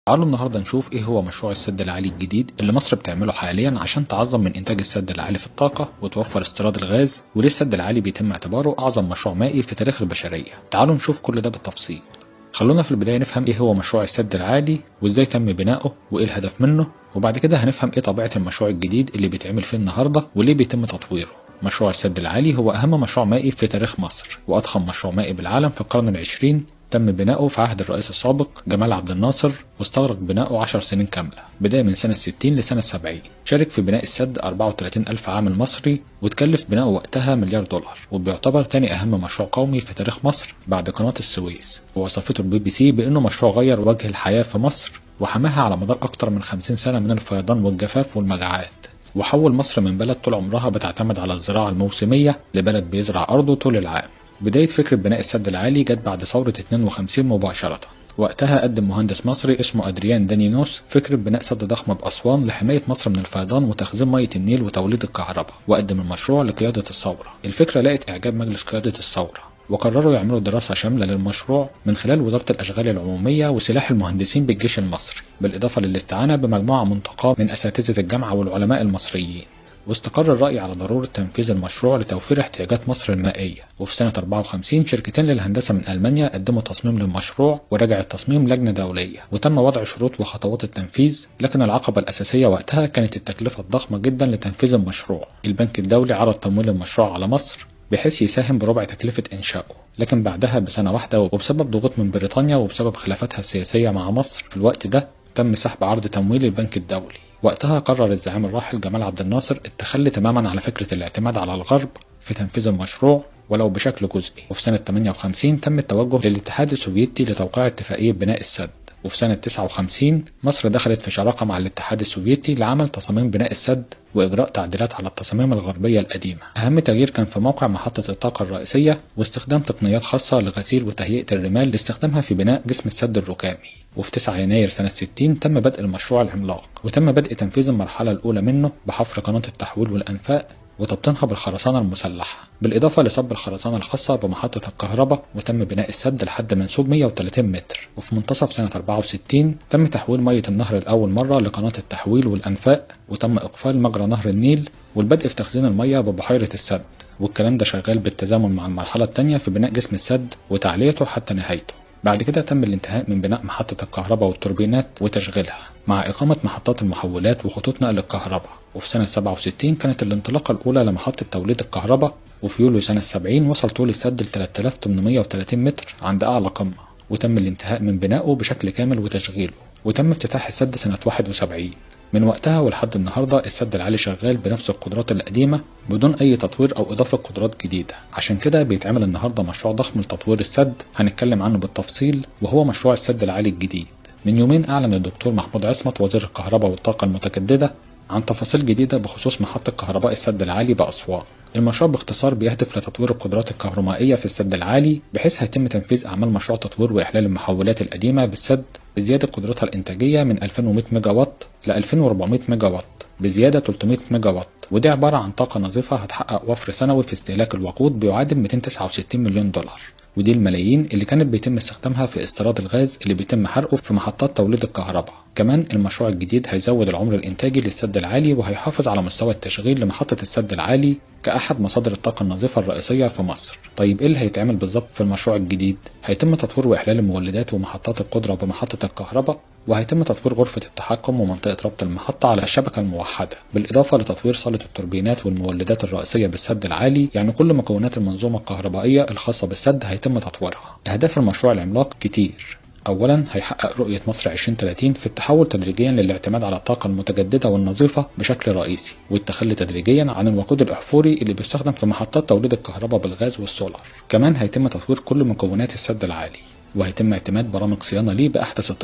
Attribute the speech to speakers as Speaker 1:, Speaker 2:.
Speaker 1: تعالوا النهارده نشوف ايه هو مشروع السد العالي الجديد اللي مصر بتعمله حاليا عشان تعظم من انتاج السد العالي في الطاقة وتوفر استيراد الغاز، وليه السد العالي بيتم اعتباره اعظم مشروع مائي في تاريخ البشرية. تعالوا نشوف كل ده بالتفصيل. خلونا في البداية نفهم ايه هو مشروع السد العالي وازاي تم بناؤه وايه الهدف منه، وبعد كده هنفهم ايه طبيعة المشروع الجديد اللي بيتعمل فيه النهارده وليه بيتم تطويره. مشروع السد العالي هو أهم مشروع مائي في تاريخ مصر وأضخم مشروع مائي بالعالم في القرن العشرين. تم بناؤه في عهد الرئيس السابق جمال عبد الناصر، واستغرق بناؤه 10 سنين كاملة بداية من سنة 60 لسنة 70. شارك في بناء السد 34 ألف عامل مصري، وتكلف بناؤه وقتها مليار دولار، وبيعتبر تاني أهم مشروع قومي في تاريخ مصر بعد قناة السويس. ووصفته البي بي سي بأنه مشروع غير وجه الحياة في مصر وحماها على مدار أكتر من 50 سنة من الفيضان والجفاف والمجاعات، وحول مصر من بلد طول عمرها بتعتمد على الزراعة الموسمية لبلد بيزرع أرضه طول العام. بداية فكرة بناء السد العالي جت بعد ثورة 52 مباشرة. وقتها قدم مهندس مصري اسمه أدريان دانينوس فكرة بناء سد ضخم بأسوان لحماية مصر من الفيضان وتخزين مية النيل وتوليد الكهرباء، وقدم المشروع لقيادة الثورة. الفكرة لقت إعجاب مجلس قيادة الثورة، وقرروا يعملوا دراسة شاملة للمشروع من خلال وزارة الأشغال العمومية وسلاح المهندسين بالجيش المصري، بالإضافة للاستعانة بمجموعة منتقاة من أساتذة الجامعة والعلماء المصريين. واستقر الرأي على ضرورة تنفيذ المشروع لتوفير احتياجات مصر المائية. وفي سنة 54 شركتين للهندسة من ألمانيا قدموا تصميم للمشروع، ورجع التصميم لجنة دولية، وتم وضع شروط وخطوات التنفيذ. لكن العقبة الأساسية وقتها كانت التكلفة الضخمة جدا لتنفيذ المشروع. البنك الدولي عرض تمويل المشروع على مصر بحيث يساهم بربع تكلفة إنشائه، لكن بعدها بسنة واحدة وبسبب ضغوط من بريطانيا وبسبب خلافاتها السياسية مع مصر في الوقت ده تم سحب عرض تمويل البنك الدولي. وقتها قرر الزعيم الراحل جمال عبد الناصر التخلي تماما على فكرة الاعتماد على الغرب في تنفيذ المشروع ولو بشكل جزئي. وفي سنة 58 تم التوجه للاتحاد السوفيتي لتوقيع اتفاقية بناء السد. وفي سنة 59 مصر دخلت في شراكة مع الاتحاد السوفيتي لعمل تصاميم بناء السد وإجراء تعديلات على التصاميم الغربية القديمة. أهم تغيير كان في موقع محطة الطاقة الرئيسية واستخدام تقنيات خاصة لغسيل وتهيئة الرمال لاستخدامها في بناء جسم السد الركامي. وفي 9 يناير سنة 60 تم بدء المشروع العملاق، وتم بدء تنفيذ المرحلة الأولى منه بحفر قناة التحويل والأنفاق وتبطينها بالخرسانة المسلحة، بالإضافة لصب الخرسانة الخاصة بمحطة الكهرباء. وتم بناء السد لحد منسوب 130 متر. وفي منتصف سنة 64 تم تحويل مية النهر لأول مرة لقناة التحويل والأنفاق، وتم إقفال مجرى نهر النيل والبدء في تخزين المية ببحيرة السد. والكلام ده شغال بالتزامن مع المرحلة الثانية في بناء جسم السد وتعليته حتى نهايته. بعد كده تم الانتهاء من بناء محطة الكهرباء والتوربينات وتشغيلها مع إقامة محطات المحولات وخطوط نقل الكهرباء. وفي سنة 67 كانت الانطلاقة الأولى لمحطة توليد الكهرباء. وفي يوليو سنة 70 وصل طول السد ل 3830 متر عند أعلى قمة، وتم الانتهاء من بنائه بشكل كامل وتشغيله. وتم افتتاح السد سنة 71. من وقتها ولحد النهارده السد العالي شغال بنفس القدرات القديمة بدون أي تطوير أو إضافة قدرات جديدة. عشان كده بيتعمل النهارده مشروع ضخم لتطوير السد هنتكلم عنه بالتفصيل، وهو مشروع السد العالي الجديد. من يومين أعلن الدكتور محمود عصمت وزير الكهرباء والطاقة المتجددة عن تفاصيل جديدة بخصوص محطة كهرباء السد العالي بأسوان. المشروع باختصار بيهدف لتطوير القدرات الكهرومائية في السد العالي، بحيث هيتم تنفيذ أعمال مشروع تطوير وإحلال المحولات القديمة بالسد بزيادة قدرتها الإنتاجية من 2100 ميجا وات ل 2400 ميجا وات بزيادة 300 ميجا وات. ودي عبارة عن طاقة نظيفة هتحقق وفر سنوي في استهلاك الوقود بيعادل 269 مليون دولار، ودي الملايين اللي كانت بيتم استخدامها في استيراد الغاز اللي بيتم حرقه في محطات توليد الكهرباء. كمان المشروع الجديد هيزود العمر الإنتاجي للسد العالي وهيحافظ على مستوى التشغيل لمحطة السد العالي كأحد مصادر الطاقة النظيفة الرئيسية في مصر. طيب إيه اللي هيتعمل بالظبط في المشروع الجديد؟ هيتم تطوير وإحلال المولدات ومحطات القدرة بمحطة الكهرباء، وهيتم تطوير غرفة التحكم ومنطقة ربط المحطة على الشبكة الموحدة، بالإضافة لتطوير صالة التوربينات والمولدات الرئيسية بالسد العالي. يعني كل مكونات المنظومة الكهربائية الخاصة بالسد هيتم تطويرها. أهداف المشروع العملاق كتير. أولا هيحقق رؤية مصر 2030 في التحول تدريجيا للاعتماد على الطاقة المتجددة والنظيفة بشكل رئيسي، والتخلي تدريجيا عن الوقود الأحفوري اللي بيستخدم في محطات توليد الكهرباء بالغاز والسولار. كمان هيتم تطوير كل مكونات السد العالي، وهيتم اعتماد برامج صيانة ليه بأحدث التقنيات.